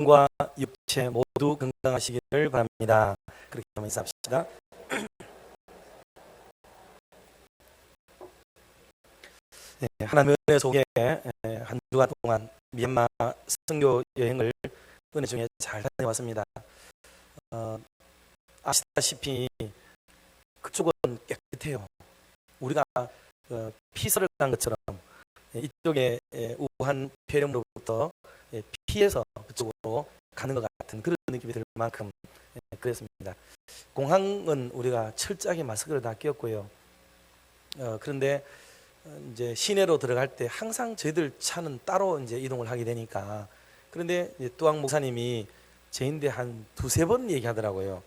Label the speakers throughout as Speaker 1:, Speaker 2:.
Speaker 1: 영과 육체 모두 건강하시기를 바랍니다. 그렇게 한번 인사합시다. 하나님의 은혜 속에 한 주간 동안 미얀마 선교 여행을 은혜 중에 잘 다녀왔습니다. 아시다시피 그쪽은 깨끗해요. 우리가 피서를 간 것처럼 이쪽에 우한 폐렴으로부터 피해서 그쪽으로 가는 것 같은 그런 느낌이 들 만큼 그랬습니다. 공항은 우리가 철저하게 마스크를 다 끼웠고요. 그런데 이제 시내로 들어갈 때 항상 저희들 차는 따로 이제 이동을 하게 되니까, 그런데 뚜왕 목사님이 저인데 한 두세 번 얘기하더라고요.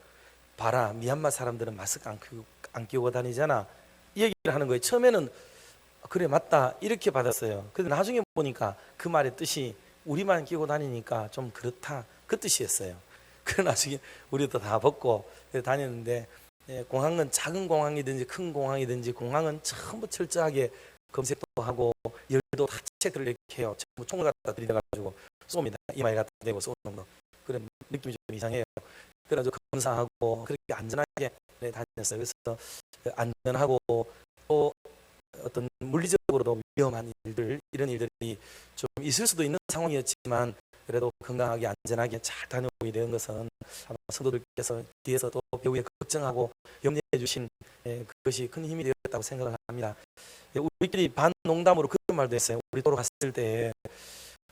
Speaker 1: 봐라, 미얀마 사람들은 마스크 안 끼고 다니잖아, 이 얘기를 하는 거예요. 처음에는 그래 맞다 이렇게 받았어요. 근데 나중에 보니까 그 말의 뜻이 우리만 끼고 다니니까 좀 그렇다, 그 뜻이었어요. 그래 나중에 우리도 다 벗고 다녔는데, 공항은 작은 공항이든지 큰 공항이든지 공항은 전부 철저하게 검색도 하고 열도 다 체크를 이렇게 해요. 전부 총을 갖다 들이대가지고 쏩니다. 이마에 갖다 대고 쏘는 거. 그래 느낌이 좀 이상해요. 그래가지고 검사하고 그렇게 안전하게 다녔어요. 그래서 안전하고 또 어떤 물리적으로도 위험한 일들, 이런 일들이 좀 있을 수도 있는 상황이었지만 그래도 건강하게 안전하게 잘 다녀오게 된 것은 아마 성도들께서 뒤에서 또 배우에 걱정하고 염려해 주신 그것이 큰 힘이 되었다고 생각을 합니다. 우리끼리 반농담으로 그런 말도 했어요. 우리 도로 갔을 때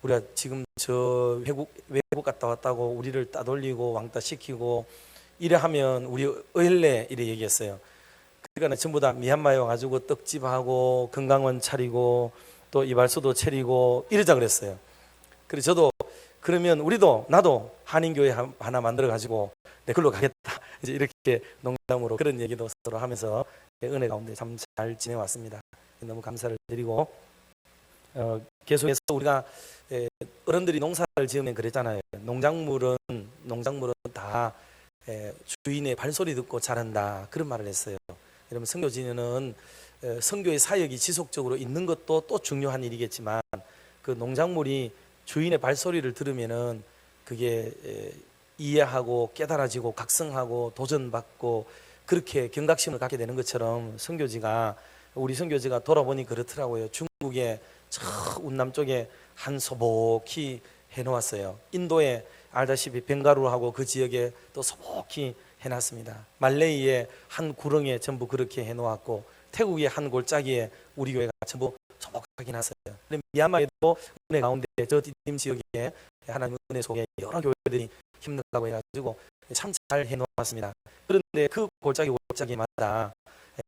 Speaker 1: 우리가 지금 저 외국 갔다 왔다고 우리를 따돌리고 왕따 시키고 이래 하면 우리 어일래 이래 얘기했어요. 그러니까 전부 다 미얀마에 와가지고 떡집하고 건강원 차리고 또 이발소도 차리고 이러자 그랬어요. 그래서 저도 그러면 나도 한인교회 하나 만들어 가지고 그걸로 가겠다, 이제 이렇게 농담으로 그런 얘기도 서로 하면서 은혜 가운데 참 잘 지내왔습니다. 너무 감사를 드리고, 계속해서 우리가 어른들이 농사를 지으면 그랬잖아요. 농작물은 다 주인의 발소리 듣고 자란다, 그런 말을 했어요. 여러분, 선교지는 선교의 사역이 지속적으로 있는 것도 또 중요한 일이겠지만 그 농작물이 주인의 발소리를 들으면은 그게 이해하고 깨달아지고 각성하고 도전받고 그렇게 경각심을 갖게 되는 것처럼 우리 선교지가 돌아보니 그렇더라고요. 중국의 저 운남 쪽에 한 소복히 해놓았어요. 인도에 알다시피 벵가루하고 그 지역에 또 소복히 해놨습니다. 말레이의 한 구렁에 전부 그렇게 해놓았고, 태국의 한 골짜기에 우리 교회가 전부 소복하게 놨어요. 미얀마에도 은혜 가운데 저 디딤 지역에 하나님 은혜 속에 여러 교회들이 힘들다고 해가지고 참 잘 해놓았습니다. 그런데 그 골짜기마다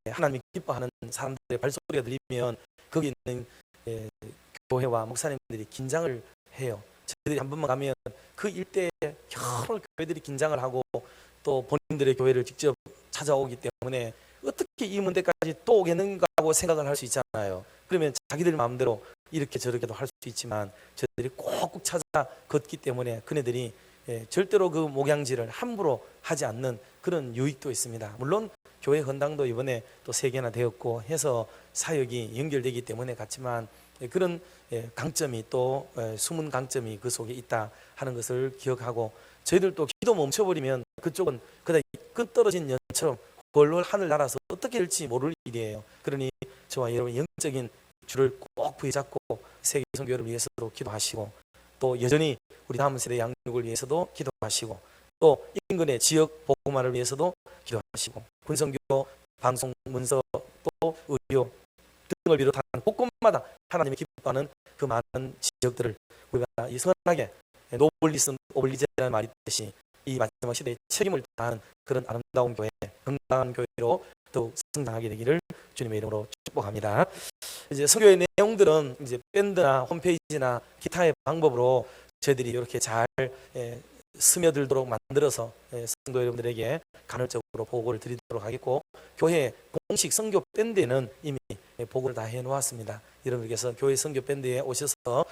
Speaker 1: 하나님이 기뻐하는 사람들의 발소리가 들리면 거기 있는 교회와 목사님들이 긴장을 해요. 저희들이 한 번만 가면 그 일대에 여러 교회들이 긴장을 하고 또 본인들의 교회를 직접 찾아오기 때문에 어떻게 이 문제까지 또 오겠는가 하고 생각을 할 수 있잖아요. 그러면 자기들 마음대로 이렇게 저렇게도 할 수 있지만 저희들이 꼭꼭 찾아 걷기 때문에 그네들이 절대로 그 목양지를 함부로 하지 않는 그런 유익도 있습니다. 물론 교회 헌당도 이번에 또 3개나 되었고 해서 사역이 연결되기 때문에 같지만 그런 강점이 또 숨은 강점이 그 속에 있다 하는 것을 기억하고, 저희들도 기도 멈춰버리면 그쪽은 그다 끝 떨어진 연처럼 홀로 하늘 날아서 어떻게 될지 모를 일이에요. 그러니 저와 여러분 영적인 줄을 꼭 부여잡고 세계 선교를 위해서도 기도하시고, 또 여전히 우리 다음 세대 양육을 위해서도 기도하시고, 또 인근의 지역 복음화를 위해서도 기도하시고, 군선교, 방송, 문서, 또 의료 등을 비롯한 곳곳마다 하나님이 기뻐하는 그 많은 지역들을 우리가 이 선하게 노블리스 오블리제라는 말이 있듯이 이 마지막 시대에 책임을 다하는 그런 아름다운 교회, 건강한 교회로 더욱 성장하게 되기를 주님의 이름으로 축복합니다. 이제 선교의 내용들은 이제 밴드나 홈페이지나 기타의 방법으로 저희들이 이렇게 잘 스며들도록 만들어서 성도 여러분들에게 간헐적으로 보고를 드리도록 하겠고, 교회 공식 선교 밴드에는 이미 보고를 다 해놓았습니다. 여러분께서 교회 선교 밴드에 오셔서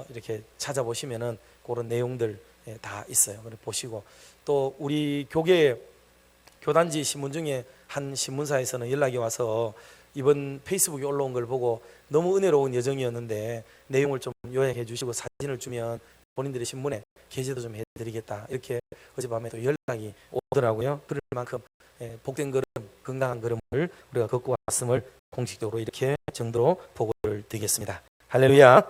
Speaker 1: 이렇게 찾아보시면은 그런 내용들 다 있어요. 그래 보시고, 또 우리 교계 교단지 신문 중에 한 신문사에서는 연락이 와서 이번 페이스북에 올라온 걸 보고 너무 은혜로운 여정이었는데 내용을 좀 요약해 주시고 사진을 주면 본인들의 신문에 게재도 좀 해드리겠다. 이렇게 어젯밤에 또 연락이 오더라고요. 그럴 만큼 복된 걸음, 건강한 걸음을 우리가 걷고 왔음을 공식적으로 이렇게 정도로 보고를 드리겠습니다. 할렐루야.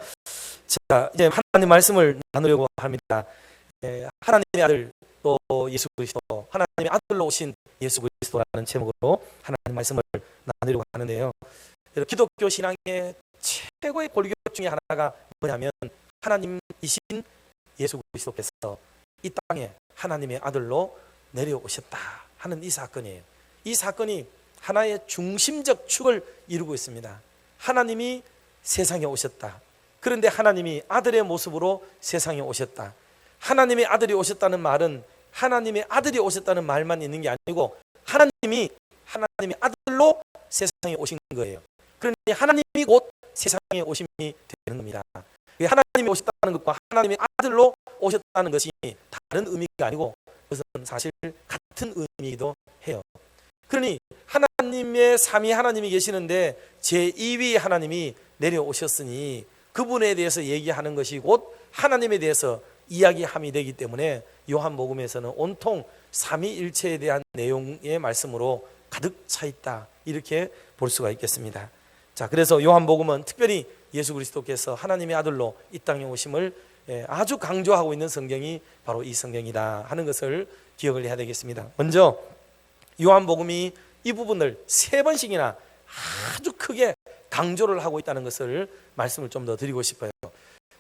Speaker 1: 자, 이제 하나님 말씀을 나누려고 합니다. 하나님의 아들 또 예수 그리스도, 하나님의 아들로 오신 예수 그리스도라는 제목으로 하나님 말씀을 나누려고 하는데요. 기독교 신앙의 최고의 골격 중에 하나가 뭐냐면 하나님이신 예수 그리스도께서 이 땅에 하나님의 아들로 내려오셨다 하는 이 사건이에요. 이 사건이 하나의 중심적 축을 이루고 있습니다. 하나님이 세상에 오셨다. 그런데 하나님이 아들의 모습으로 세상에 오셨다. 하나님의 아들이 오셨다는 말은 하나님의 아들이 오셨다는 말만 있는 게 아니고 하나님이 하나님의 아들로 세상에 오신 거예요. 그러니 하나님이 곧 세상에 오심이 되는 겁니다. 하나님이 오셨다는 것과 하나님의 아들로 오셨다는 것이 다른 의미가 아니고 그것은 사실 같은 의미이기도 해요. 그러니 하나님의 삼위 하나님이 계시는데 제2위 하나님이 내려오셨으니 그분에 대해서 얘기하는 것이 곧 하나님에 대해서 이야기함이 되기 때문에 요한복음에서는 온통 삼위일체에 대한 내용의 말씀으로 가득 차 있다, 이렇게 볼 수가 있겠습니다. 자, 그래서 요한복음은 특별히 예수 그리스도께서 하나님의 아들로 이 땅에 오심을 아주 강조하고 있는 성경이 바로 이 성경이다 하는 것을 기억을 해야 되겠습니다. 먼저 요한복음이 이 부분을 3번씩이나 아주 크게 강조를 하고 있다는 것을 말씀을 좀 더 드리고 싶어요.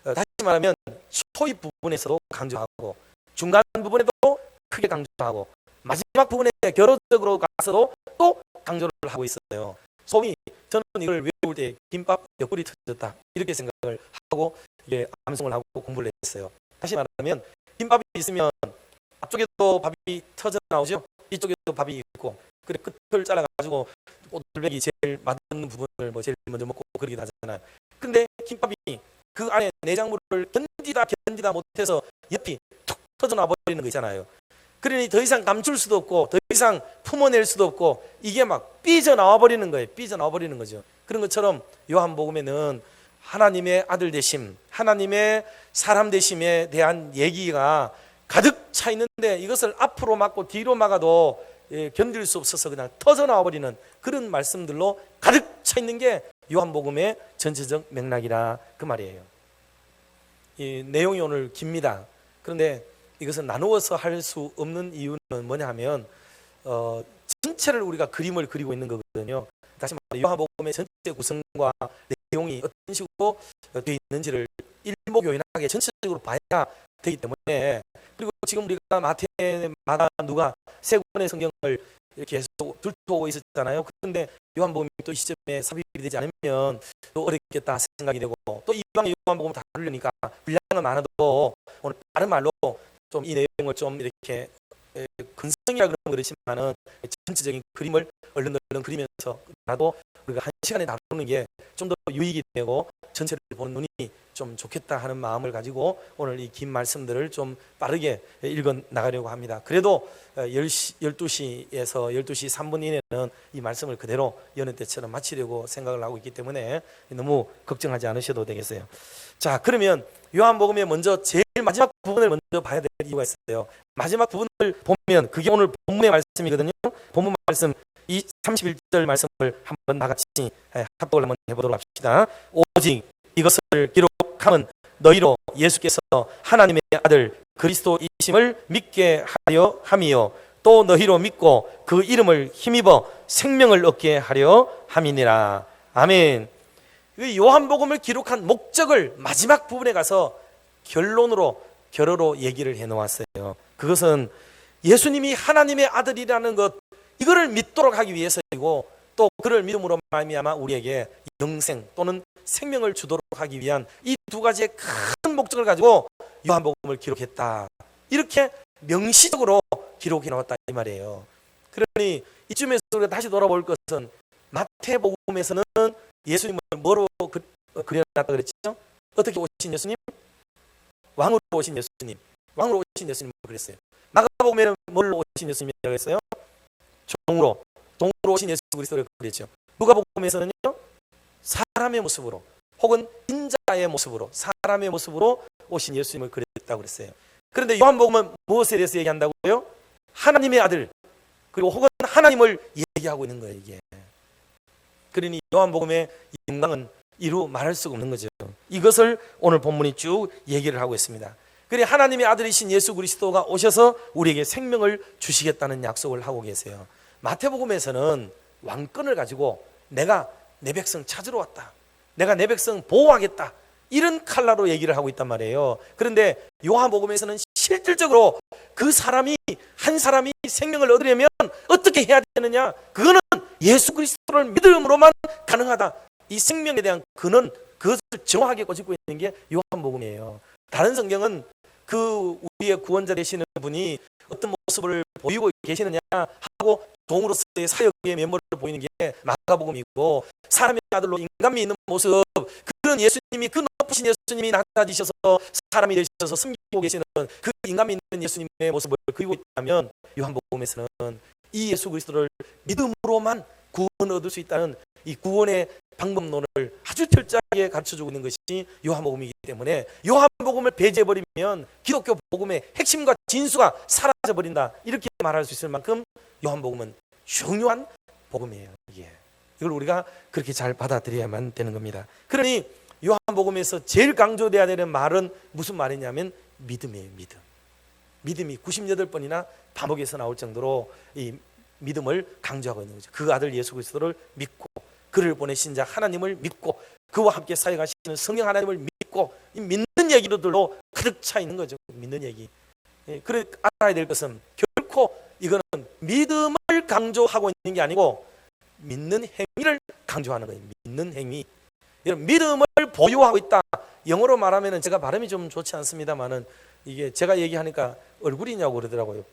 Speaker 1: 다시 말하면 초입 부분에서도 강조하고 중간 부분에도 크게 강조하고 마지막 부분에 결론적으로 가서도 또 강조를 하고 있어요. 소위 저는 이걸 외울 때 김밥 옆구리 터졌다 이렇게 생각을 하고 이게 암송을 하고 공부를 했어요. 다시 말하면 김밥이 있으면 앞쪽에도 밥이 터져 나오죠. 이쪽에도 밥이 있고 그래 끝을 잘라가지고 꼬들배기 제일 맛있는 부분을 제일 먼저 먹고 그러기도 하잖아요. 근데 김밥이 그 안에 내장물을 견디다 못해서 옆이 툭 터져 나버리는 거 있잖아요. 그러니 더 이상 감출 수도 없고 더 이상 품어낼 수도 없고 이게 막 삐져나와 버리는 거예요. 삐져나와 버리는 거죠. 그런 것처럼 요한복음에는 하나님의 아들 되심, 하나님의 사람 되심에 대한 얘기가 가득 차 있는데 이것을 앞으로 막고 뒤로 막아도 견딜 수 없어서 그냥 터져나와 버리는 그런 말씀들로 가득 차 있는 게 요한복음의 전체적 맥락이라 그 말이에요. 이 내용이 오늘 깁니다. 그런데 이것은 나누어서 할 수 없는 이유는 뭐냐 하면 전체를 우리가 그림을 그리고 있는 거거든요. 다시 말해 요한복음의 전체 구성과 내용이 어떤 식으로 되어 있는지를 일목요연하게 전체적으로 봐야 되기 때문에, 그리고 지금 우리가 마태, 마가, 누가 세 권의 성경을 이렇게 계속 들춰오고 있었잖아요. 그런데 요한복음이 또 이 시점에 삽입이 되지 않으면 또 어렵겠다 생각이 되고, 또 이방의 요한복음을 다루려니까 분량은 많아도 오늘 다른 말로 좀 이 내용을 좀 이렇게 근성이라 그러면 그렇지만은 전체적인 그림을 얼른 그리면서 나도 우리가 한 시간에 다루는 게 좀 더 유익이 되고 전체를 보는 눈이 좀 좋겠다 하는 마음을 가지고 오늘 이 긴 말씀들을 좀 빠르게 읽어 나가려고 합니다. 그래도 12시에서 12시 3분 이내는 이 말씀을 그대로 여느 때처럼 마치려고 생각을 하고 있기 때문에 너무 걱정하지 않으셔도 되겠어요. 자, 그러면 요한복음의 먼저 제일 마지막 부분을 먼저 봐야 될 이유가 있어요. 마지막 부분을 보면 그게 오늘 본문의 말씀이거든요. 본문 말씀 이 31절 말씀을 한번 다 같이 합독을 한번 해보도록 합시다. 오직 이것을 기록함은 너희로 예수께서 하나님의 아들 그리스도이심을 믿게 하려 함이요 또 너희로 믿고 그 이름을 힘입어 생명을 얻게 하려 함이니라. 아멘. 요한복음을 기록한 목적을 마지막 부분에 가서 결어로 얘기를 해놓았어요. 그것은 예수님이 하나님의 아들이라는 것, 이거를 믿도록 하기 위해서이고, 또 그를 믿음으로 말미암아 우리에게 영생 또는 생명을 주도록 하기 위한 이 두 가지의 큰 목적을 가지고 요한복음을 기록했다, 이렇게 명시적으로 기록해 놓았다 이 말이에요. 그러니 이쯤에서 우리가 다시 돌아볼 것은 마태복음에서는 예수님을 뭐로 그려놨다 그랬죠? 어떻게 오신 예수님? 왕으로 오신 예수님, 왕으로 오신 예수님을 그랬어요. 마가복음에는 뭘로 오신 예수님이라고 했어요? 종으로 오신 예수 그리스도를 그랬죠. 누가복음에서는요, 사람의 모습으로 혹은 인자의 모습으로, 사람의 모습으로 오신 예수님을 그렸다고 그랬어요. 그런데 요한복음은 무엇에 대해서 얘기한다고요? 하나님의 아들, 그리고 혹은 하나님을 얘기하고 있는 거예요, 이게. 그러니 요한복음의 영광은 이루 말할 수가 없는 거죠. 이것을 오늘 본문이 쭉 얘기를 하고 있습니다. 그러니 하나님의 아들이신 예수 그리스도가 오셔서 우리에게 생명을 주시겠다는 약속을 하고 계세요. 마태복음에서는 왕권을 가지고 내가 내 백성 찾으러 왔다, 내가 내 백성 보호하겠다, 이런 칼라로 얘기를 하고 있단 말이에요. 그런데 요한복음에서는 실질적으로 그 사람이, 한 사람이 생명을 얻으려면 어떻게 해야 되느냐, 그거는 예수 그리스도를 믿음으로만 가능하다. 이 생명에 대한 근원, 그것을 정확하게 꼬집고 있는 게 요한복음이에요. 다른 성경은 그 우리의 구원자 되시는 분이 어떤 모습을 보이고 계시느냐 하고 종으로서의 사역의 면모를 보이는 게 마가복음이고, 사람의 아들로 인간미 있는 모습, 그런 예수님이, 그 높으신 예수님이 나타나셔서 사람이 되셔서 섬기고 계시는 그 인간미 있는 예수님의 모습을 그리고 있다면, 요한복음에서는 이 예수 그리스도를 믿음으로만 구원을 얻을 수 있다는 이 구원의 방법론을 아주 철저하게 가르쳐주고 있는 것이 요한복음이기 때문에, 요한복음을 배제해버리면 기독교 복음의 핵심과 진수가 사라져버린다, 이렇게 말할 수 있을 만큼 요한복음은 중요한 복음이에요. 이걸 우리가 그렇게 잘 받아들여야만 되는 겁니다. 그러니 요한복음에서 제일 강조돼야 되는 말은 무슨 말이냐면 믿음이에요. 믿음이 98번이나 반복해서 나올 정도로 이 믿음을 강조하고 있는 거죠. 그 아들 예수 그리스도를 믿고, 그를 보내신 자 하나님을 믿고, 그와 함께 사역하시는 성령 하나님을 믿고, 이 믿는 얘기들로 가득 차 있는 거죠. 믿는 얘기. 그래 알아야 될 것은 결코 이거는 믿음을 강조하고 있는 게 아니고 믿는 행위를 강조하는 거예요. 믿는 행위. 이런 믿음을 보유하고 있다. 영어로 말하면 제가 발음이 좀 좋지 않습니다만은, 이게 제가 얘기하니까 얼굴이냐고 그러더라고요.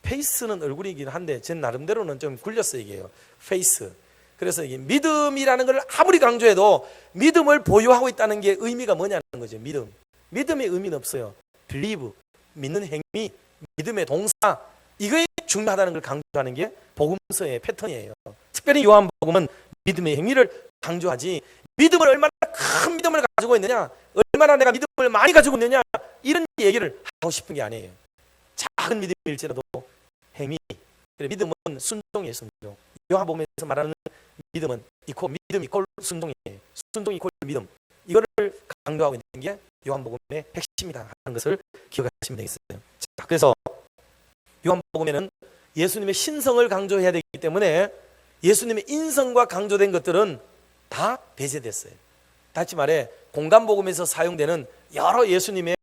Speaker 1: 페이스는 얼굴이긴 한데 제 나름대로는 좀 굴렸어요, 이게요. 페이스. 그래서 이게 믿음이라는 걸 아무리 강조해도 믿음을 보유하고 있다는 게 의미가 뭐냐는 거죠. 믿음의 의미는 없어요. believe, 믿는 행위, 믿음의 동사, 이거에 중요하다는 걸 강조하는 게 복음서의 패턴이에요. 특별히 요한복음은 믿음의 행위를 강조하지, 믿음을 얼마나 큰 믿음을 가지고 있느냐, 얼마나 내가 믿음을 많이 가지고 있느냐, 이런 얘기를 하고 싶은 게 아니에요. 작은 믿음일지라도 행위. 믿음은 순종이에요. 순종. 요한복음에서 말하는 믿음은 믿음 이퀄 순종이에요. 순종 이퀄 믿음. 이거를 강조하고 있는 게 요한복음의 핵심이다 하는 것을 기억하시면 되겠어요. 자, 그래서 요한복음에는 예수님의 신성을 강조해야 되기 때문에 예수님의 인성과 강조된 것들은 다 배제됐어요. 다시 말해 공간복음에서 사용되는 여러 예수님의,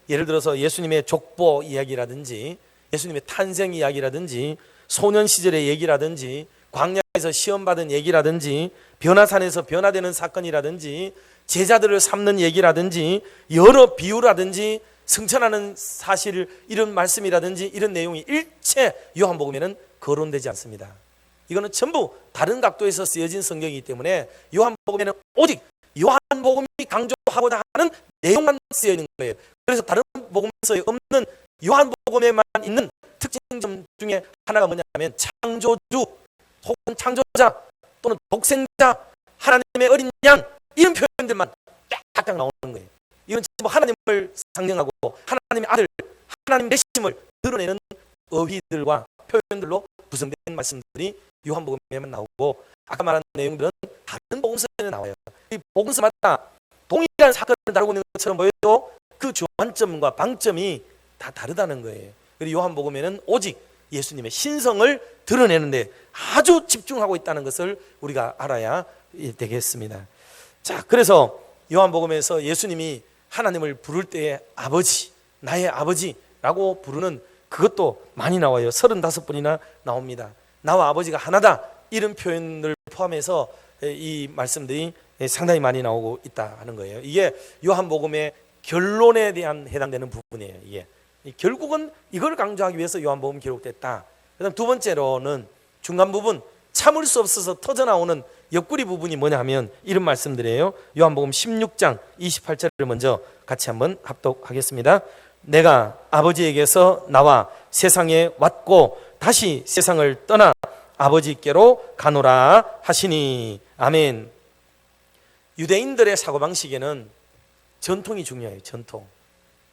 Speaker 1: 예를 들어서 예수님의 족보 이야기라든지 예수님의 탄생 이야기라든지 소년 시절의 얘기라든지 광야에서 시험받은 얘기라든지 변화산에서 변화되는 사건이라든지 제자들을 삼는 얘기라든지 여러 비유라든지 승천하는 사실, 이런 말씀이라든지 이런 내용이 일체 요한복음에는 거론되지 않습니다. 이거는 전부 다른 각도에서 쓰여진 성경이기 때문에 요한복음에는 오직 요한복음이 강조하고자 하는 내용만 쓰여 있는 거예요. 그래서 다른 복음서에 없는 요한복음에만 있는 특징점 중에 하나가 뭐냐면 창조주 혹은 창조자 또는 독생자, 하나님의 어린 양, 이런 표현들만 딱 나오는 거예요. 이건 전부 하나님을 상징하고 하나님의 아들, 하나님 되심을 드러내는 어휘들과 표현들로 구성된 말씀들이 요한복음에만 나오고, 아까 말한 내용들은 다른 복음서에는 나와요. 이 복음서마다 동일한 사건을 다루고 있는 것처럼 보여도 그 주안점과 방점이 다 다르다는 거예요. 그리고 요한복음에는 오직 예수님의 신성을 드러내는데 아주 집중하고 있다는 것을 우리가 알아야 되겠습니다. 자, 그래서 요한복음에서 예수님이 하나님을 부를 때에 아버지, 나의 아버지라고 부르는 그것도 많이 나와요. 35번이나 나옵니다. 나와 아버지가 하나다, 이런 표현을 포함해서 이 말씀들이 상당히 많이 나오고 있다 하는 거예요. 이게 요한복음의 결론에 대한 해당되는 부분이에요. 이게 결국은 이걸 강조하기 위해서 요한복음 기록됐다. 그다음 두 번째로는 중간 부분, 참을 수 없어서 터져나오는 옆구리 부분이 뭐냐 하면 이런 말씀들이에요. 요한복음 16장 28절을 먼저 같이 한번 합독하겠습니다. 내가 아버지에게서 나와 세상에 왔고 다시 세상을 떠나 아버지께로 가노라 하시니. 아멘. 유대인들의 사고방식에는 전통이 중요해요. 전통.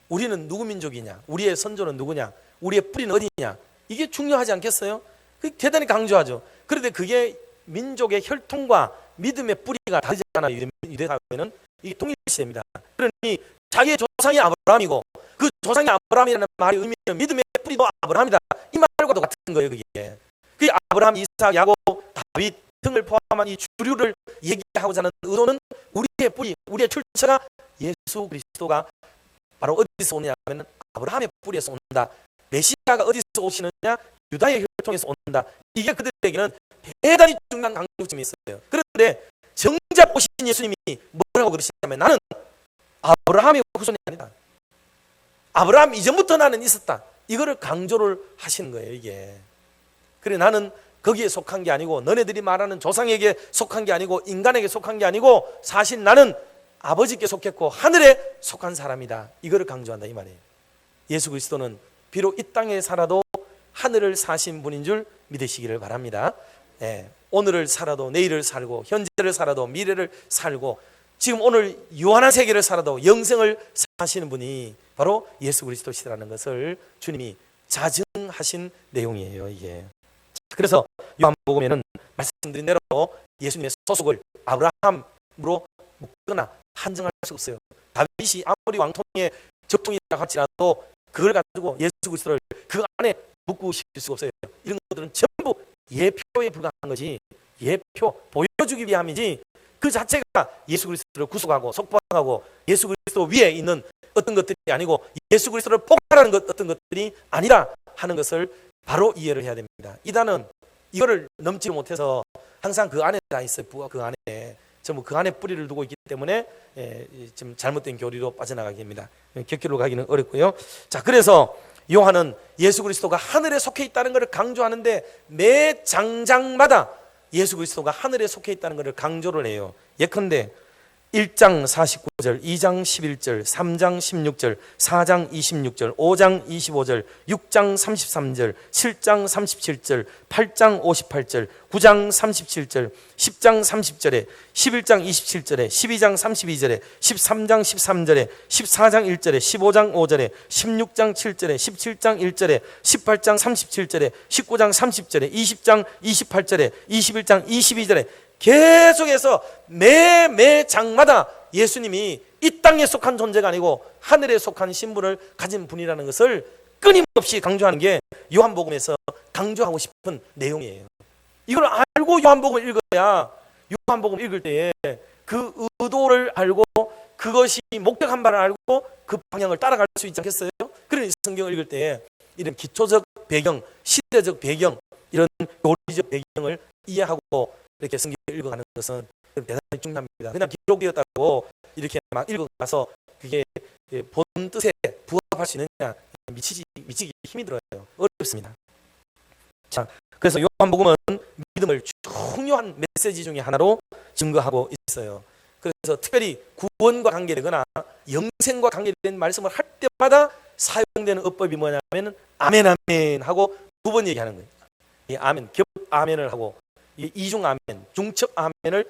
Speaker 1: 우리는 누구 민족이냐, 우리의 선조는 누구냐, 우리의 뿌리는 어디냐, 이게 중요하지 않겠어요? 대단히 강조하죠. 그런데 그게 민족의 혈통과 믿음의 뿌리가 다르지 않아요. 유대 사회는 이게 통일시됩니다. 그러니 자기의 조상이 아브라함이고 그 조상이 아브라함이라는 말의 의미는 믿음의 뿌리도 아브라함이다, 이 말과도 같은 거예요. 그게 아브라함, 이삭, 야곱, 다윗 등을 포함한 이 주류를 얘기하고자 하는 의도는 우리의 뿌리, 우리의 출처가 예수 그리스도가 바로 어디서 오느냐면 아브라함의 뿌리에서 온다. 메시아가 어디서 오시느냐, 유다의 혈통에서 온다. 이게 그들에게는 대단히 중요한 강조점이 있어요. 그런데 정작 오신 예수님이 뭐라고 그러시냐면 나는 아브라함의 후손이 아니다, 아브라함 이전부터 나는 있었다, 이거를 강조를 하시는 거예요. 이게 그래, 나는 거기에 속한 게 아니고 너네들이 말하는 조상에게 속한 게 아니고 인간에게 속한 게 아니고 사실 나는 아버지께 속했고 하늘에 속한 사람이다, 이거를 강조한다, 이 말이에요. 예수 그리스도는 비록 이 땅에 살아도 하늘을 사신 분인 줄 믿으시기를 바랍니다. 오늘을 살아도 내일을 살고 현재를 살아도 미래를 살고 지금 오늘 유한한 세계를 살아도 영생을 사시는 분이 바로 예수 그리스도시라는 것을 주님이 자증하신 내용이에요. 이게 그래서 요한복음에는 말씀드린 대로 예수님의 소속을 아브라함으로 묶거나 한정할 수 없어요. 다윗이 아무리 왕통의 적통이라 할지라도 그걸 가지고 예수 그리스도를 그 안에 묶으실 수가 없어요. 이런 것들은 전부 예표에 불과한 거지, 예표, 보여주기 위함이지 그 자체가 예수 그리스도를 구속하고 속박하고 예수 그리스도 위에 있는 어떤 것들이 아니고 예수 그리스도를 폭발하는 어떤 것들이 아니라 하는 것을 바로 이해를 해야 됩니다. 이단은 이거를 넘지 못해서 항상 그 안에 다 있어요. 그 안에 전부 그 안에 뿌리를 두고 있기 때문에 좀 잘못된 교리로 빠져나가게 됩니다. 격결로 가기는 어렵고요. 자, 그래서 요한은 예수 그리스도가 하늘에 속해 있다는 것을 강조하는데 매 장장마다 예수 그리스도가 하늘에 속해 있다는 것을 강조를 해요. 예컨대 1장 49절, 2장 11절, 3장 16절, 4장 26절, 5장 25절, 6장 33절, 7장 37절, 8장 58절, 9장 37절, 10장 30절에, 11장 27절에, 12장 32절에, 13장 13절에, 14장 1절에, 15장 5절에, 16장 7절에, 17장 1절에, 18장 37절에, 19장 30절에, 20장 28절에, 21장 22절에 계속해서 매 장마다 예수님이 이 땅에 속한 존재가 아니고 하늘에 속한 신분을 가진 분이라는 것을 끊임없이 강조하는 게 요한복음에서 강조하고 싶은 내용이에요. 이걸 알고 요한복음을 읽어야 요한복음 읽을 때에 그 의도를 알고 그것이 목적한 바를 알고 그 방향을 따라갈 수 있지 않겠어요? 그런 성경을 읽을 때에 이런 기초적 배경, 시대적 배경, 이런 교리적 배경을 이해하고 이렇게 성경을 읽어가는 것은 대단히 중요합니다. 그냥 기록되었다고 이렇게 막 읽어가서 그게 본 뜻에 부합할 수 있느냐, 미치기 힘이 들어요. 어렵습니다. 자, 그래서 요한복음은 믿음을 중요한 메시지 중에 하나로 증거하고 있어요. 그래서 특별히 구원과 관계되거나 영생과 관계된 말씀을 할 때마다 사용되는 어법이 뭐냐면 아멘 아멘 하고 두 번 얘기하는 거예요. 이 아멘, 겹 아멘을 하고 이중 아멘, 중첩 아멘을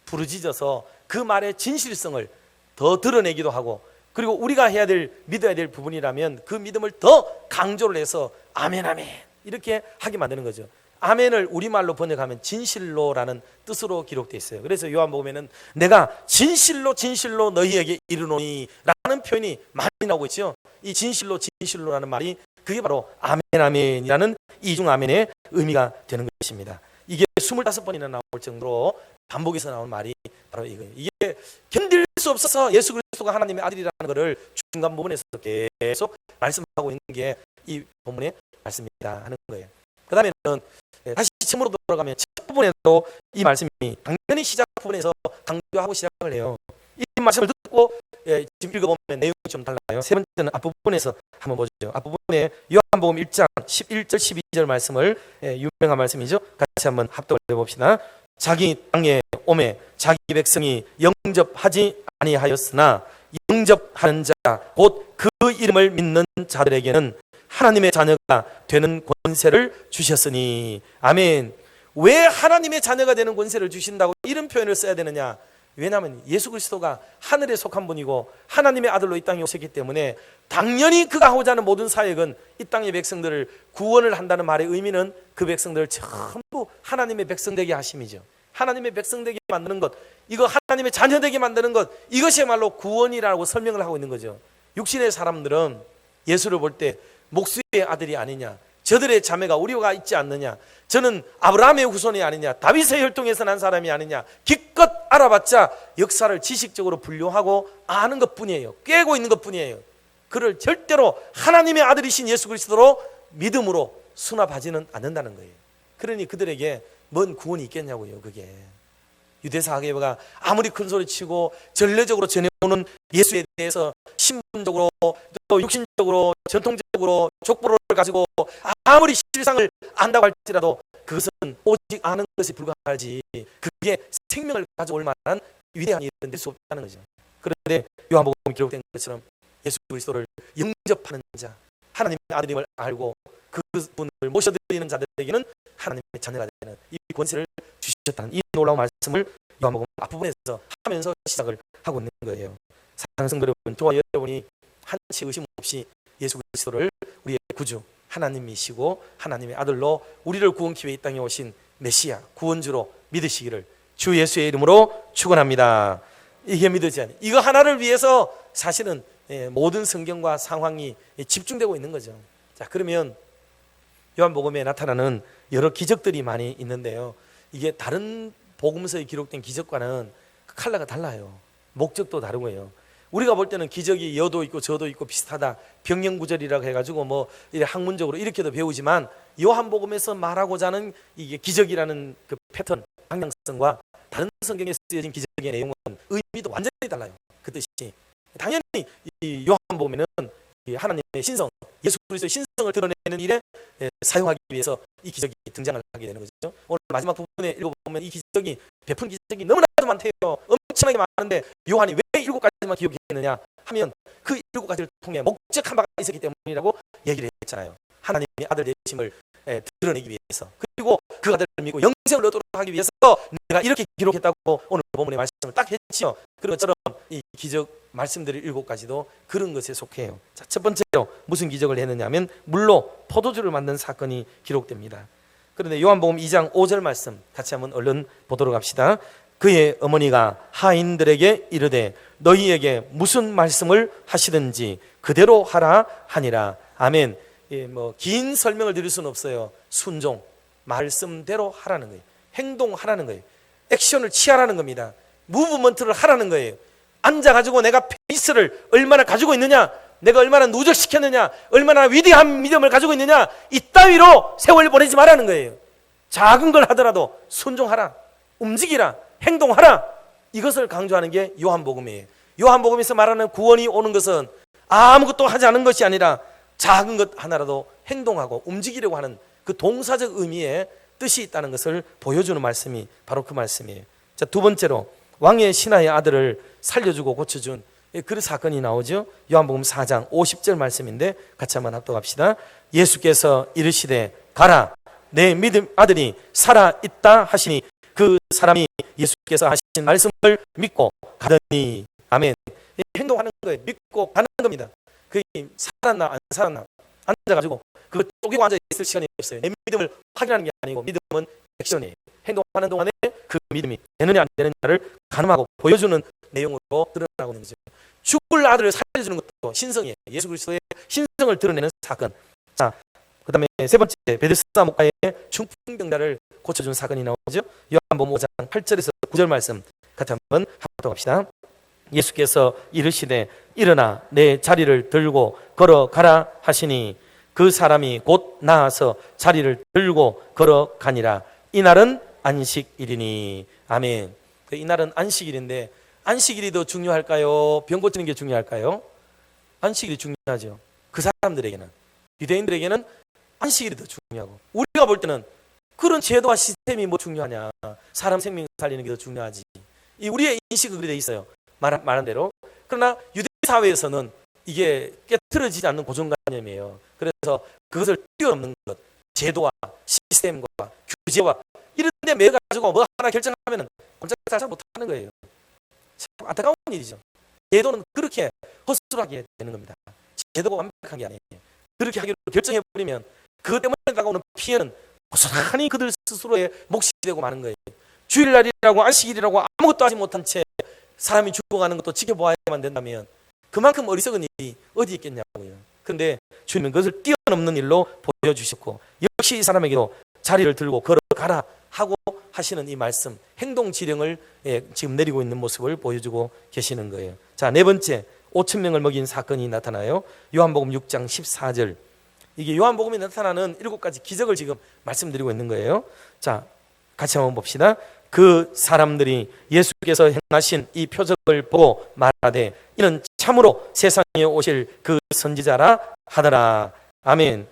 Speaker 1: 부르짖어서 그 말의 진실성을 더 드러내기도 하고, 그리고 우리가 해야 될, 믿어야 될 부분이라면 그 믿음을 더 강조를 해서 아멘 아멘 이렇게 하게 만드는 거죠. 아멘을 우리말로 번역하면 진실로라는 뜻으로 기록되어 있어요. 그래서 요한복음에는 내가 진실로 너희에게 이르노니 라는 표현이 많이 나오고 있죠. 이 진실로라는 말이 그게 바로 아멘 아멘이라는 이중 아멘의 의미가 되는 것입니다. 이게 25번이나 나올 정도로 반복해서 나온 말이 바로 이거예요. 이게 견딜 수 없어서 예수 그리스도가 하나님의 아들이라는 것을 중간 부분에서 계속 말씀하고 있는 게 이 본문의 말씀이다 하는 거예요. 그 다음에는 다시 처음으로 돌아가면 첫 부분에도 이 말씀이 당연히 시작 부분에서 강조하고 시작을 해요. 이 말씀을 듣고 지금 읽어보면 내용이 좀 달라요. 세 번째는 앞부분에서 한번 보죠. 앞부분에 요한복음 1장 11절 12절 말씀을, 유명한 말씀이죠. 같이 한번 합독을 해봅시다. 자기 땅에 오매 자기 백성이 영접하지 아니하였으나 영접하는 자 곧 그 이름을 믿는 자들에게는 하나님의 자녀가 되는 권세를 주셨으니. 아멘. 왜 하나님의 자녀가 되는 권세를 주신다고 이런 표현을 써야 되느냐? 왜냐하면 예수 그리스도가 하늘에 속한 분이고 하나님의 아들로 이 땅에 오셨기 때문에 당연히 그가 하고자 하는 모든 사역은 이 땅의 백성들을 구원을 한다는 말의 의미는 그 백성들을 전부 하나님의 백성 되게 하심이죠. 하나님의 백성 되게 만드는 것, 이거 하나님의 자녀 되게 만드는 것, 이것이야말로 구원이라고 설명을 하고 있는 거죠. 육신의 사람들은 예수를 볼 때 목수의 아들이 아니냐, 저들의 자매가 우리가 있지 않느냐, 저는 아브라함의 후손이 아니냐, 다윗의 혈통에서 난 사람이 아니냐, 기껏 알아봤자 역사를 지식적으로 분류하고 아는 것뿐이에요. 꿰고 있는 것뿐이에요. 그를 절대로 하나님의 아들이신 예수 그리스도로 믿음으로 수납하지는 않는다는 거예요. 그러니 그들에게 뭔 구원이 있겠냐고요. 그게 유대사학계가 아무리 큰 소리 치고 전례적으로 전해오는 예수에 대해서 신분적으로 또 육신적으로 전통적으로 족보를 가지고 아무리 실상을 안다고 할지라도 그것은 오직 아는 것에 불과하지 그게 생명을 가져올 만한 위대한 일은 될 수 없다는 거죠. 그런데 요한복음에 기록된 것처럼 예수 그리스도를 영접하는 자, 하나님의 아들임을 알고 그분을 모셔드리는 자들에게는 하나님의 자녀가 되는 이 권세를 주셨다는 이 놀라운 말씀을 요한복음 앞부분에서 하면서 시작을 하고 있는 거예요. 사랑하는 성도 여러분, 저와 여러분이 한치 의심 없이 예수 그리스도를 우리의 구주, 하나님이시고 하나님의 아들로 우리를 구원기 위해 이 땅에 오신 메시아, 구원주로 믿으시기를 주 예수의 이름으로 축원합니다. 이게 믿어지 않아요. 이거 하나를 위해서 사실은 모든 성경과 상황이 집중되고 있는 거죠. 자, 그러면 요한복음에 나타나는 여러 기적들이 많이 있는데요. 이게 다른 복음서에 기록된 기적과는 컬러가 달라요. 목적도 다르고요. 우리가 볼 때는 기적이 여도 있고 저도 있고 비슷하다, 병영구절이라고 해가지고 뭐 학문적으로 이렇게도 배우지만 요한복음에서 말하고자 하는 이게 기적이라는 그 패턴, 방향성과 다른 성경에 쓰여진 기적의 내용은 의미도 완전히 달라요. 그 뜻이 당연히 이 요한복음에는 하나님의 신성, 예수 그리스도의 신성을 드러내는 일에 사용하기 위해서 이 기적이 등장을 하게 되는 거죠. 오늘 마지막 부분에 읽어보면 이 기적이, 베푼 기적이 너무나도 많대요. 엄청나게 많은데 요한이 왜 7가지만 기억했느냐 하면 그 7가지를 통해 목적한 바가 있었기 때문이라고 얘기를 했잖아요. 하나님의 아들 되심을 드러내기 위해서, 그리고 그 아들을 믿고 영생을 얻도록 하기 위해서 내가 이렇게 기록했다고 오늘 본문의 말씀을 딱 했지요. 그런 것처럼 이 기적 말씀드릴 7가지도 그런 것에 속해요. 자, 첫 번째로 무슨 기적을 했느냐 하면 물로 포도주를 만든 사건이 기록됩니다. 그런데 요한복음 2장 5절 말씀 같이 한번 얼른 보도록 합시다. 그의 어머니가 하인들에게 이르되 너희에게 무슨 말씀을 하시든지 그대로 하라 하니라. 아멘. 긴 설명을 드릴 수는 없어요. 순종, 말씀대로 하라는 거예요. 행동하라는 거예요. 액션을 취하라는 겁니다. 무브먼트를 하라는 거예요. 앉아가지고 내가 페이스를 얼마나 가지고 있느냐, 내가 얼마나 누적시켰느냐, 얼마나 위대한 믿음을 가지고 있느냐, 이따위로 세월 보내지 말라는 거예요. 작은 걸 하더라도 순종하라, 움직이라, 행동하라. 이것을 강조하는 게 요한복음이에요. 요한복음에서 말하는 구원이 오는 것은 아무것도 하지 않은 것이 아니라 작은 것 하나라도 행동하고 움직이려고 하는 그 동사적 의미의 뜻이 있다는 것을 보여주는 말씀이 바로 그 말씀이에요. 자, 두 번째로 왕의 신하의 아들을 살려주고 고쳐준 그 사건이 나오죠. 요한복음 4장 50절 말씀인데 같이 한번 합독합시다. 예수께서 이르시되 가라, 내 믿음 아들이 살아있다 하시니 그 사람이 예수께서 하신 말씀을 믿고 가더니. 아멘. 행동하는 거예요. 믿고 가는 겁니다. 그 살았나 안 살았나 앉아가지고 그 쪼개고 앉아있을 시간이 없어요. 내 믿음을 확인하는 게 아니고 믿음은 액션이에요. 행동하는 동안에 그 믿음이 되느냐 안 되느냐를 가늠하고 보여주는 내용으로 드러나고 있는 거죠. 죽을 아들을 살려주는 것도 신성이에요. 예수 그리스도의 신성을 드러내는 사건. 자, 그 다음에 세 번째, 베데스다 목가의 중풍병자를 고쳐준 사건이 나오죠. 요한복음 5장 8절에서 9절 말씀 같이 한번 합독합시다. 예수께서 이르시되 일어나 내 자리를 들고 걸어가라 하시니 그 사람이 곧 나아서 자리를 들고 걸어가니라. 이날은 안식일이니. 아멘. 이날은 안식일인데 안식일이 더 중요할까요? 병 고치는 게 중요할까요? 안식일이 중요하죠. 그 사람들에게는, 유대인들에게는 안식일이 더 중요하고, 우리가 볼 때는 그런 제도와 시스템이 뭐 중요하냐, 사람 생명 살리는 게 더 중요하지, 이 우리의 인식은 그렇게 돼 있어요. 말한 대로. 그러나 유대 사회에서는 이게 깨트려지지 않는 고정관념이에요. 그래서 그것을 뛰어넘는 것, 제도와 시스템과 규제와 이런 데 매여 가지고 뭐 하나 결정하면 꼼짝달싹 못하는 거예요. 참 안타까운 일이죠. 제도는 그렇게 허술하게 되는 겁니다. 제도가 완벽한 게 아니에요. 그렇게 하기로 결정해버리면 그것 때문에 다가오는 피해는 고스란히 그들 스스로의 몫이 되고 마는 거예요. 주일날이라고 안식일이라고 아무것도 하지 못한 채 사람이 죽어가는 것도 지켜보아야만 된다면 그만큼 어리석은 일이 어디 있겠냐고요. 그런데 주님은 그것을 뛰어넘는 일로 보여주셨고, 역시 이 사람에게도 자리를 들고 걸어가라 하고 하시는 이 말씀, 행동 지령을 지금 내리고 있는 모습을 보여주고 계시는 거예요. 자, 네 번째, 5,000명을 먹인 사건이 나타나요. 요한복음 6장 14절. 이게 요한복음에 나타나는 7가지 기적을 지금 말씀드리고 있는 거예요. 자, 같이 한번 봅시다. 그 사람들이 예수께서 행하신 이 표적을 보고 말하되 이는 참으로 세상에 오실 그 선지자라 하더라. 아멘.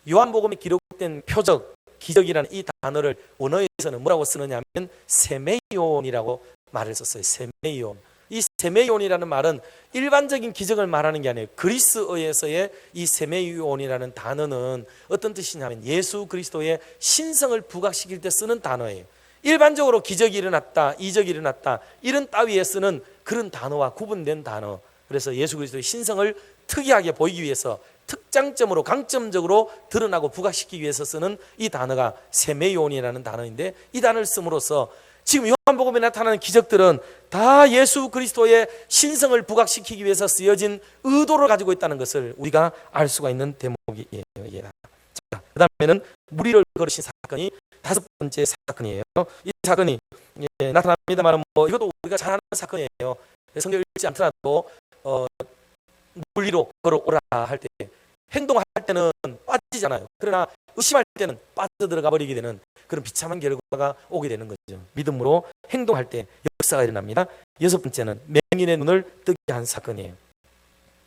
Speaker 1: 요한복음에 기록된 표적, 기적이라는 이 단어를 원어에서는 뭐라고 쓰느냐 하면 세메이온이라고 말을 썼어요. 세메이온. 이 세메이온이라는 말은 일반적인 기적을 말하는 게 아니에요. 그리스어에서의 이 세메이온이라는 단어는 어떤 뜻이냐면 예수 그리스도의 신성을 부각시킬 때 쓰는 단어예요. 일반적으로 기적이 일어났다, 이적이 일어났다 이런 따위에 쓰는 그런 단어와 구분된 단어. 그래서 예수 그리스도의 신성을 특이하게 보이기 위해서 특장점으로 강점적으로 드러나고 부각시키기 위해서 쓰는 이 단어가 세메이온이라는 단어인데, 이 단어를 씀으로써 지금 요한복음에 나타나는 기적들은 다 예수 그리스도의 신성을 부각시키기 위해서 쓰여진 의도를 가지고 있다는 것을 우리가 알 수가 있는 대목이에요. 자, 그 다음에는 무리를 걸으신 사건이 5번째 사건이에요. 이 사건이 나타납니다만 이것도 우리가 잘 아는 사건이에요. 성경 읽지 않더라도 물리로 걸어오라 할 때 행동할 때는 빠지잖아요. 그러나 의심할 때는 빠져들어가 버리게 되는 그런 비참한 결과가 오게 되는 거죠. 믿음으로 행동할 때 역사가 일어납니다. 6번째는 맹인의 눈을 뜨게 한 사건이에요.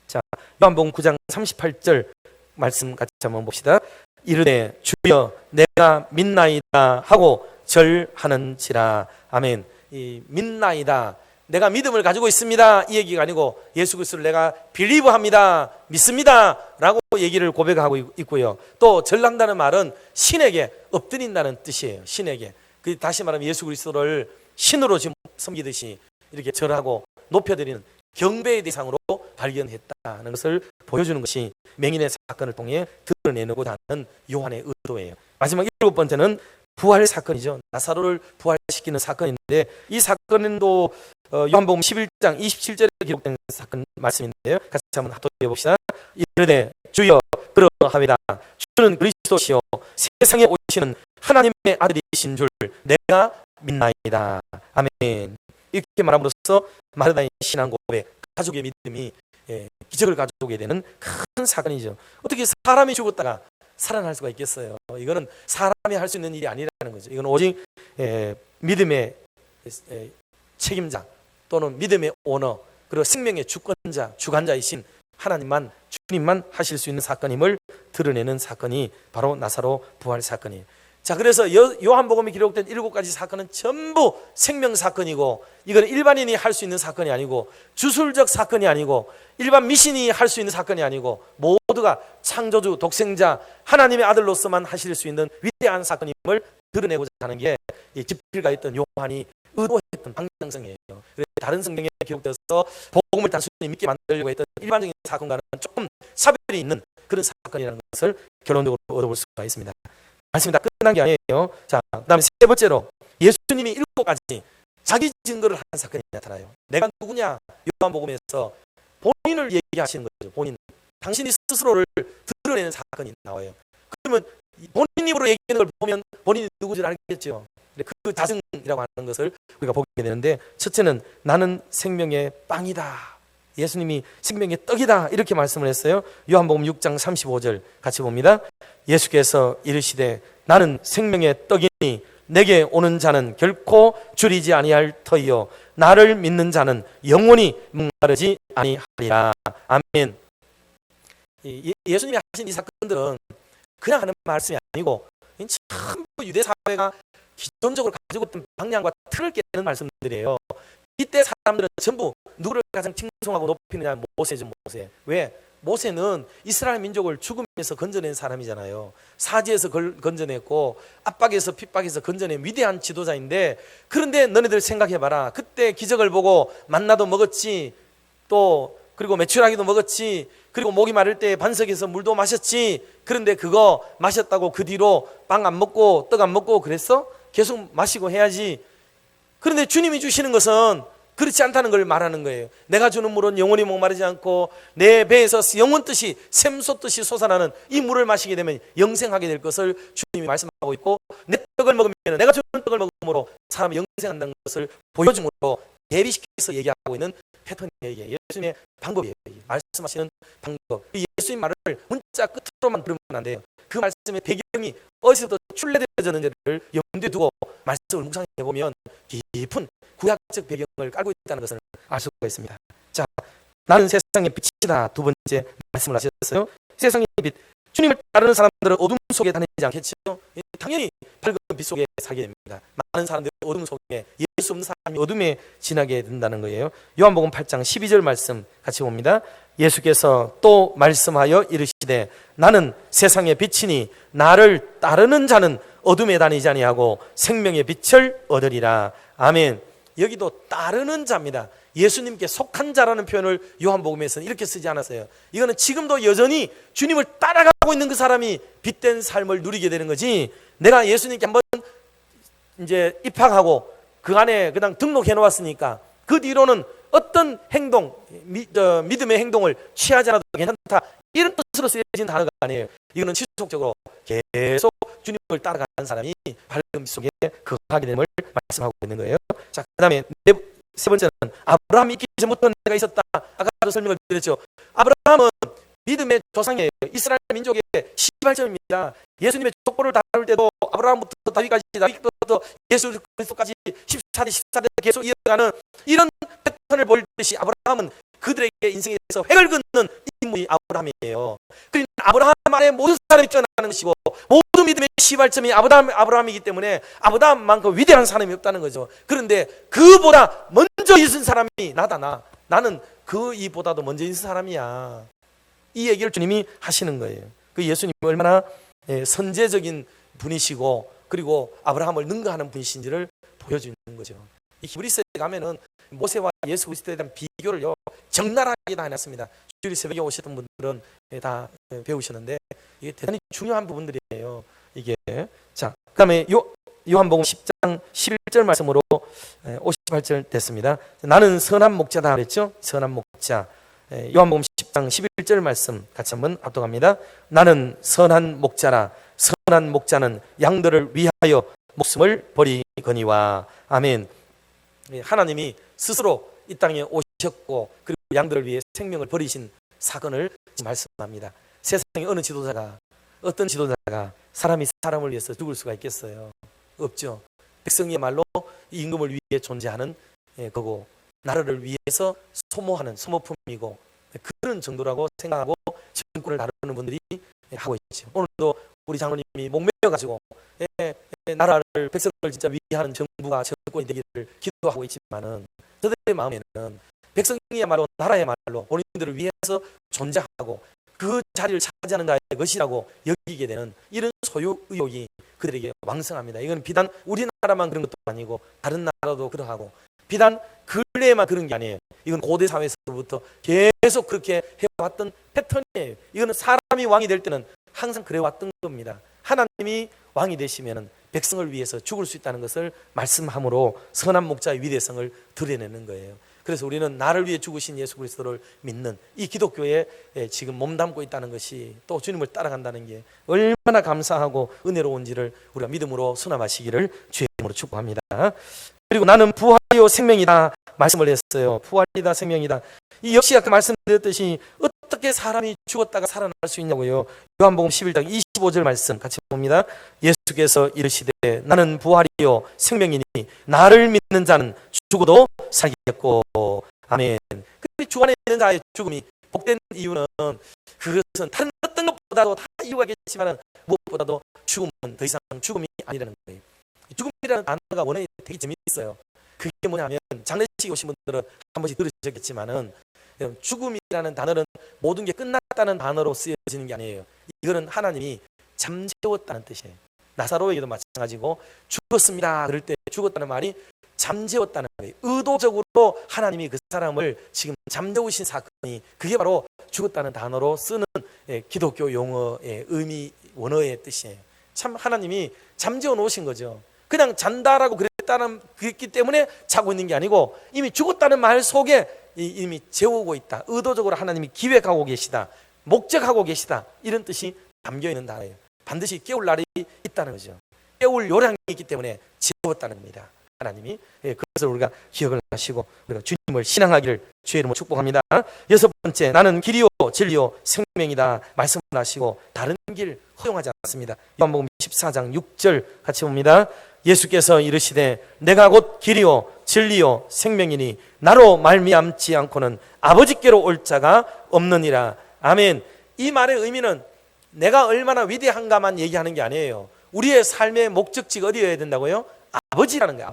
Speaker 1: 자, 요한복음 9장 38절 말씀 같이 한번 봅시다. 이르되 주여 내가 믿나이다 하고 절하는지라. 아멘. 이 믿나이다, 내가 믿음을 가지고 있습니다 이 얘기가 아니고 예수 그리스도를 내가 빌리브합니다, 믿습니다 라고 얘기를 고백하고 있고요. 또 절한다는 말은 신에게 엎드린다는 뜻이에요. 신에게. 다시 말하면 예수 그리스도를 신으로 지금 섬기듯이 이렇게 절하고 높여드리는 경배의 대상으로 발견했다는 것을 보여주는 것이 맹인의 사건을 통해 드러내고자 하는 요한의 의도예요. 마지막 7번째는 부활 사건이죠. 나사로를 부활시키는 사건인데, 이 사건도 요한복음 11장 27절에 기록된 사건 말씀인데요. 같이 한번 합독해 봅시다. 이르되 주여 그러하리다. 주는 그리스도시요 세상에 오시는 하나님의 아들이신 줄 내가 믿나이다. 아멘. 이렇게 말함으로써 마르다의 신앙 고백, 가족의 믿음이 기적을 가져오게 되는 큰 사건이죠. 어떻게 사람이 죽었다가 살아날 수가 있겠어요? 이거는 사람이 할 수 있는 일이 아니라는 거죠. 이건 오직 믿음의 책임자 또는 믿음의 오너, 그리고 생명의 주권자, 주관자이신 하나님만, 주님만 하실 수 있는 사건임을 드러내는 사건이 바로 나사로 부활 사건이에요. 자, 그래서 요한복음에 기록된 7가지 사건은 전부 생명 사건이고, 이건 일반인이 할 수 있는 사건이 아니고, 주술적 사건이 아니고, 일반 미신이 할 수 있는 사건이 아니고, 모두가 창조주, 독생자, 하나님의 아들로서만 하실 수 있는 위대한 사건임을 드러내고자 하는 게 이 집필가 있던 요한이 의도했던 방향성이에요. 다른 성경에 기록돼서 복음을 단순히 믿게 만들려고 했던 일반적인 사건과는 조금 차별이 있는 그런 사건이라는 것을 결론적으로 얻어볼 수가 있습니다. 말씀이 다 끝난 게 아니에요. 자, 그 다음에 3번째로 예수님이 7가지 자기 증거를 한 사건이 나타나요. 내가 누구냐? 요한복음에서 본인을 얘기하시는 거죠. 본인. 당신이 스스로를 드러내는 사건이 나와요. 그러면 본인 입으로 얘기하는 걸 보면 본인이 누구인지 알겠죠. 그 다증이라고 하는 것을 우리가 보게 되는데, 첫째는 나는 생명의 빵이다. 예수님이 생명의 떡이다 이렇게 말씀을 했어요. 요한복음 6장 35절 같이 봅니다. 예수께서 이르시되 나는 생명의 떡이니 내게 오는 자는 결코 줄이지 아니할 터이요 나를 믿는 자는 영원히 목마르지 아니하리라. 아멘. 예수님이 하신 이 사건들은 그냥 하는 말씀이 아니고 전부 유대 사회가 기존적으로 가지고 있던 방향과 틀을 깨는 말씀들이에요. 이때 사람들은 전부 누구를 가장 칭송하고 높이느냐? 모세죠, 모세. 왜? 모세는 이스라엘 민족을 죽음에서 건져낸 사람이잖아요. 사지에서 건져냈고 압박에서 핍박에서 건져낸 위대한 지도자인데, 그런데 너네들 생각해봐라. 그때 기적을 보고 만나도 먹었지, 또 그리고 메추라기도 먹었지, 그리고 목이 마를 때 반석에서 물도 마셨지. 그런데 그거 마셨다고 그 뒤로 빵 안 먹고 떡 안 먹고 그랬어? 계속 마시고 해야지. 그런데 주님이 주시는 것은 그렇지 않다는 걸 말하는 거예요. 내가 주는 물은 영원히 목마르지 않고 내 배에서 영원뜻이 샘솟듯이 솟아나는 이 물을 마시게 되면 영생하게 될 것을 주님이 말씀하고 있고, 내 떡을 먹으면, 내가 주는 떡을 먹음으로 사람이 영생한다는 것을 보여줌으로 대비시켜서 얘기하고 있는 패턴이에요. 예수님의 방법이에요. 말씀하시는 방법. 예수님 말을 문자 끝으로만 들으면 안 돼요. 그 말씀의 배경이 어디서부터 출래되어졌는지를 염두에 두고 말씀을 묵상해 보면 깊은 구약적 배경을 깔고 있다는 것을 알 수가 있습니다. 자, 나는 세상의 빛이다. 두 번째 말씀을 하셨어요. 세상의 빛. 주님을 따르는 사람들은 어둠 속에 다니지 않겠죠? 당연히 밝은 빛 속에 살게 됩니다. 많은 사람들이 어둠 속에, 예수 없는 사람이 어둠에 지나게 된다는 거예요. 요한복음 8장 12절 말씀 같이 봅니다. 예수께서 또 말씀하여 이르시되 나는 세상의 빛이니 나를 따르는 자는 어둠에 다니지 아니하고 생명의 빛을 얻으리라. 아멘. 여기도 따르는 자입니다. 예수님께 속한 자라는 표현을 요한복음에서는 이렇게 쓰지 않았어요. 이거는 지금도 여전히 주님을 따라가고 있는 그 사람이 빛된 삶을 누리게 되는 거지, 내가 예수님께 한번 이제 입학하고 그 안에 그냥 등록해 놓았으니까 그 뒤로는 어떤 행동, 믿음의 행동을 취하지 않아도 괜찮다, 이런 뜻으로 쓰여진 단어가 아니에요. 이거는 지속적으로 계속 주님을 따라가는 사람이 밝은 빛 속에 거하게 됨을 말씀하고 있는 거예요. 자, 그 다음에 세 번째는 아브라함이 있기 전부터 내가 있었다. 아까도 설명을 드렸죠. 아브라함은 믿음의 조상이에요. 이스라엘 민족의 시발점입니다. 예수님의 족보를 다룰 때도 아브라함부터 다윗까지, 다윗부터 예수 그리스도까지 14대 계속 이어가는 이런 패턴을 보이듯이 아브라함은 그들에게 인생에서 획을 긋는 인물이 아브라함이에요. 그러니까 아브라함 안에 모든 사람이 뛰어나는 것이고 모든 믿음의 시발점이 아브라함이기 때문에 아브라함만큼 위대한 사람이 없다는 거죠. 그런데 그보다 먼저 있은 사람이 나는 그 이보다도 먼저 있는 사람이야. 이 얘기를 주님이 하시는 거예요. 그 예수님이 얼마나 선제적인 분이시고 그리고 아브라함을 능가하는 분이신지를 보여주는 거죠. 이 히브리서에 가면은 모세와 예수 그리스도에 대한 비교를요 적나라하게 다 해놨습니다. 주일 새벽에 오셨던 분들은 다 배우셨는데 이게 대단히 중요한 부분들이에요. 이게 자, 그다음에 요한복음 10장 11절 말씀으로 58절 됐습니다. 나는 선한 목자다 그랬죠. 선한 목자. 요한복음 10장 11절 말씀 같이 한번 합독합니다. 나는 선한 목자라. 선한 목자는 양들을 위하여 목숨을 버리거니와. 아멘. 하나님이 스스로 이 땅에 오셨고 그리고 양들을 위해 생명을 버리신 사건을 말씀합니다. 세상에 어떤 지도자가 사람이 사람을 위해서 죽을 수가 있겠어요? 없죠. 백성이야말로 임금을 위해 존재하는 거고 나라를 위해서 소모하는 소모품이고 그런 정도라고 생각하고 정권을 다루는 분들이 하고 있죠. 오늘도 우리 장로님이 목매어가지고 나라를, 백성을 진짜 위하는 정부가 정권이 되기를 기도하고 있지만은 저들의 마음에는 백성이야말로 나라야말로 본인들을 위해서 존재하고 그 자리를 차지하는 자의 것이라고 여기게 되는 이런 소유 의욕이 그들에게 왕성합니다. 이건 비단 우리나라만 그런 것도 아니고 다른 나라도 그러하고 비단 근래에만 그런 게 아니에요. 이건 고대 사회에서부터 계속 그렇게 해왔던 패턴이에요. 이거는 사람이 왕이 될 때는 항상 그래왔던 겁니다. 하나님이 왕이 되시면은 백성을 위해서 죽을 수 있다는 것을 말씀함으로 선한 목자의 위대성을 드러내는 거예요. 그래서 우리는 나를 위해 죽으신 예수 그리스도를 믿는 이 기독교에 지금 몸담고 있다는 것이 또 주님을 따라간다는 게 얼마나 감사하고 은혜로운지를 우리가 믿음으로 수납하시기를 주의 이름으로 축복합니다. 그리고 나는 부활이요 생명이다 말씀을 했어요. 부활이다 생명이다. 이 역시 아까 말씀드렸듯이 어떻게 사람이 죽었다가 살아날 수 있냐고요. 요한복음 11장 25절 말씀 같이 봅니다. 예수께서 이르시되 나는 부활이요 생명이니 나를 믿는 자는 죽어도 살겠고. 아멘. 주 안에 있는 자의 죽음이 복된 이유는 그것은 다른 어떤 것보다도 다 이유가 있겠지만 무엇보다도 죽음은 더 이상 죽음이 아니라는 거예요. 죽음이라는 단어가 원어에 되게 재미있어요. 그게 뭐냐면 장례식에 오신 분들은 한 번씩 들으셨겠지만은 죽음이라는 단어는 모든 게 끝났다는 단어로 쓰여지는 게 아니에요. 이거는 하나님이 잠재웠다는 뜻이에요. 나사로에게도 마찬가지고 죽었습니다 그럴 때 죽었다는 말이 잠재웠다는 거예요. 의도적으로 하나님이 그 사람을 지금 잠재우신 사건이, 그게 바로 죽었다는 단어로 쓰는 기독교 용어의 의미, 원어의 뜻이에요. 참 하나님이 잠재워 놓으신 거죠. 그냥 잔다라고 그랬기 때문에 자고 있는 게 아니고 이미 죽었다는 말 속에 이미 재우고 있다. 의도적으로 하나님이 기획하고 계시다, 목적하고 계시다, 이런 뜻이 담겨 있는 단어예요. 반드시 깨울 날이 있다는 거죠. 깨울 요량이 있기 때문에 재웠다는 겁니다. 하나님이. 그것을 우리가 기억을 하시고 우리가 주님을 신앙하기를 주의 이름으로 축복합니다. 여섯 번째, 나는 길이요 진리요 생명이다 말씀을 하시고 다른 길 허용하지 않습니다. 요한복음 14장 6절 같이 봅니다. 예수께서 이르시되 내가 곧 길이요 진리요 생명이니 나로 말미암지 않고는 아버지께로 올 자가 없느니라. 아멘. 이 말의 의미는 내가 얼마나 위대한가만 얘기하는 게 아니에요. 우리의 삶의 목적지가 어디여야 된다고요? 아버지라는 거예요.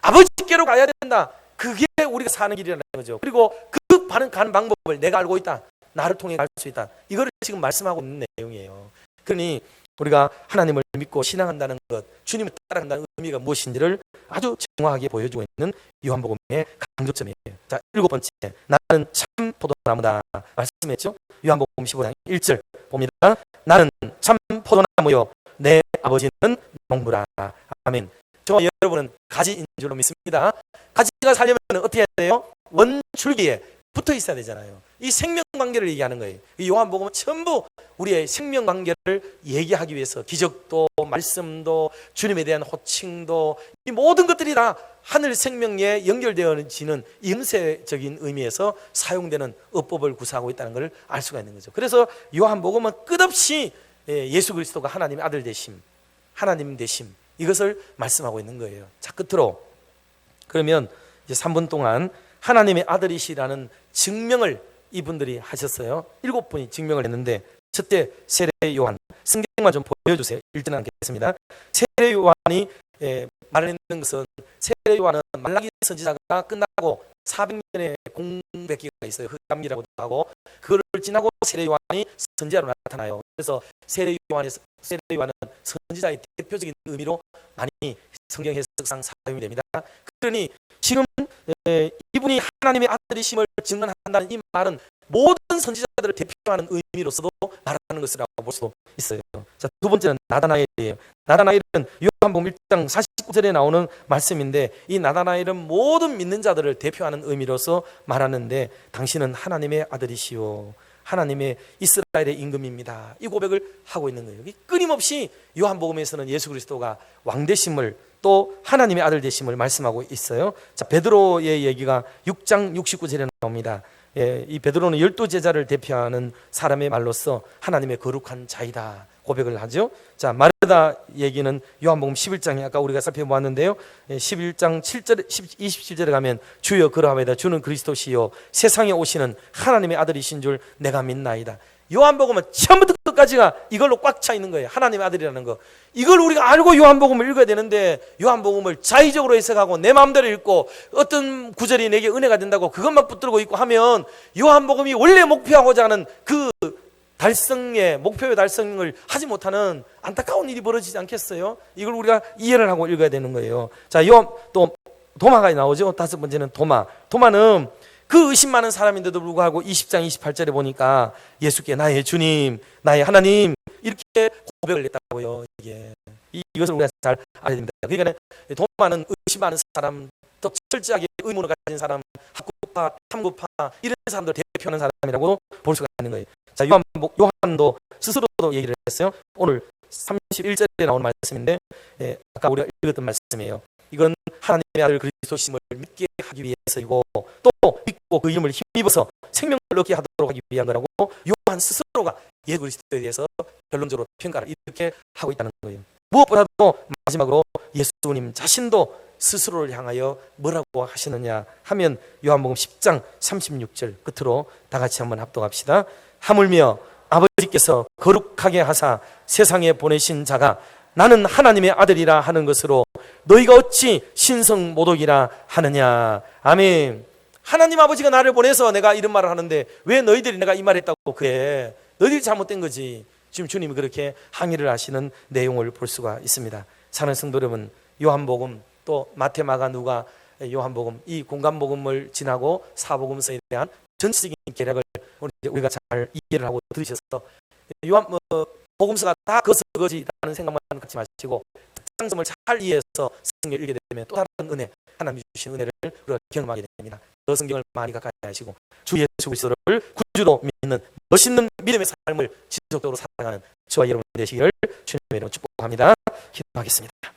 Speaker 1: 아버지께로 가야 된다. 그게 우리가 사는 길이라는 거죠. 그리고 그 가는 방법을 내가 알고 있다. 나를 통해 갈 수 있다. 이거를 지금 말씀하고 있는 내용이에요. 그러니 우리가 하나님을 믿고 신앙한다는 것, 주님을 따라간다는 의미가 무엇인지를 아주 정확하게 보여주고 있는 요한복음의 강조점이에요. 자, 일곱 번째, 나는 참 포도나무다 말씀했죠. 요한복음 15장 1절 봅니다. 나는 참 포도나무요 내 아버지는 농부라. 아멘. 저와 여러분은 가지인 줄로 믿습니다. 가지가 살려면 어떻게 해야 돼요? 원줄기에 붙어 있어야 되잖아요. 이 생명관계를 얘기하는 거예요. 이 요한복음은 전부 우리의 생명관계를 얘기하기 위해서 기적도 말씀도 주님에 대한 호칭도 이 모든 것들이 다 하늘 생명에 연결되어지는 임세적인 의미에서 사용되는 어법을 구사하고 있다는 것을 알 수가 있는 거죠. 그래서 요한복음은 끝없이 예수 그리스도가 하나님의 아들 되심, 하나님 되심, 이것을 말씀하고 있는 거예요. 자, 끝으로 그러면 이제 3분 동안 하나님의 아들이시라는 증명을 이분들이 하셨어요. 7분이 증명을 했는데 첫째, 세례 요한. 성경만 좀 보여주세요. 읽지는 않겠습니다. 세례 요한이 말했는 것은, 세례 요한은 말라기 선지자가 끝나고 400년의 공백기가 있어요. 흑암기라고도 하고, 그걸 지나고 세례 요한이 선지자로 나타나요. 그래서 세례 요한은 선지자의 대표적인 의미로 많이 성경 해석상 사용이 됩니다. 그러니 지금 이분이 하나님의 아들이심을 증언한다는 이 말은 모든 선지자들을 대표하는 의미로서도 말하는 것이라고 볼 수 있어요. 자, 두 번째는 나다나엘이에요. 나다나엘은 요한복음 1장 49절에 나오는 말씀인데, 이 나다나엘은 모든 믿는 자들을 대표하는 의미로서 말하는데, 당신은 하나님의 아들이시오, 하나님의 이스라엘의 임금입니다, 이 고백을 하고 있는 거예요. 끊임없이 요한복음에서는 예수 그리스도가 왕 되심을, 또 하나님의 아들 되심을 말씀하고 있어요. 자, 베드로의 얘기가 6장 69절에 나옵니다. 이 베드로는 12제자를 대표하는 사람의 말로서 하나님의 거룩한 자이다 고백을 하죠. 자, 마르다 얘기는 요한복음 11장에 아까 우리가 살펴보았는데요. 11장 7절, 27절에 가면 주여 그러하매다 주는 그리스도시요 세상에 오시는 하나님의 아들이신 줄 내가 믿나이다. 요한복음은 처음부터 끝까지가 이걸로 꽉 차 있는 거예요. 하나님의 아들이라는 거. 이걸 우리가 알고 요한복음을 읽어야 되는데, 요한복음을 자의적으로 해석하고 내 마음대로 읽고 어떤 구절이 내게 은혜가 된다고 그것만 붙들고 있고 하면 요한복음이 원래 목표하고자 하는 그 달성의 목표의 달성을 하지 못하는 안타까운 일이 벌어지지 않겠어요? 이걸 우리가 이해를 하고 읽어야 되는 거예요. 자, 또 도마가 나오죠. 다섯 번째는 도마는 그 의심 많은 사람인데도 불구하고 20장 28절에 보니까 예수께 나의 주님, 나의 하나님 이렇게 고백을 했다고요. 이것을 우리가 잘 알아야 됩니다. 그러니까 도마는 의심 많은 사람, 또 철저하게 의문을 가진 사람, 학구파, 탐구파 이런 사람들 대표하는 사람이라고 볼 수가 있는 거예요. 자, 요한도 스스로도 얘기를 했어요. 오늘 31절에 나오는 말씀인데, 아까 우리가 읽었던 말씀이에요. 이건 하나님의 아들 그리스도심을 믿게 하기 위해서이고, 또 믿고 그 이름을 힘입어서 생명을 얻게 하도록 하기 위한 거라고 요한 스스로가 예수 그리스도에 대해서 결론적으로 평가를 이렇게 하고 있다는 거예요. 무엇보다도 마지막으로 예수님 자신도 스스로를 향하여 뭐라고 하시느냐 하면 요한복음 10장 36절 끝으로 다 같이 한번 합독합시다. 하물며 아버지께서 거룩하게 하사 세상에 보내신 자가 나는 하나님의 아들이라 하는 것으로 너희가 어찌 신성모독이라 하느냐. 아멘. 하나님 아버지가 나를 보내서 내가 이런 말을 하는데 왜 너희들이 내가 이 말 했다고 그래? 너희들이 잘못된 거지. 지금 주님이 그렇게 항의를 하시는 내용을 볼 수가 있습니다. 사는 성도 여러분, 요한복음 또 마태, 마가, 누가, 요한복음 이 공간복음을 지나고 사복음서에 대한 전체적인 계략을 우리가 잘 이해를 하고 들으셔서 요한 복음서가 다 그것이라는 생각만 갖지 마시고 특장점을 잘 이해해서 성경을 읽게 되면 또 다른 은혜, 하나님 주신 은혜를 우리가 경험하게 됩니다. 더 성경을 많이 가까이 하시고 주 예수 그리스도를 구주로 믿는 멋있는 믿음의 삶을 지속적으로 살아가는 저와 여러분 되시기를 주님의 이름으로 축복합니다. 기도하겠습니다.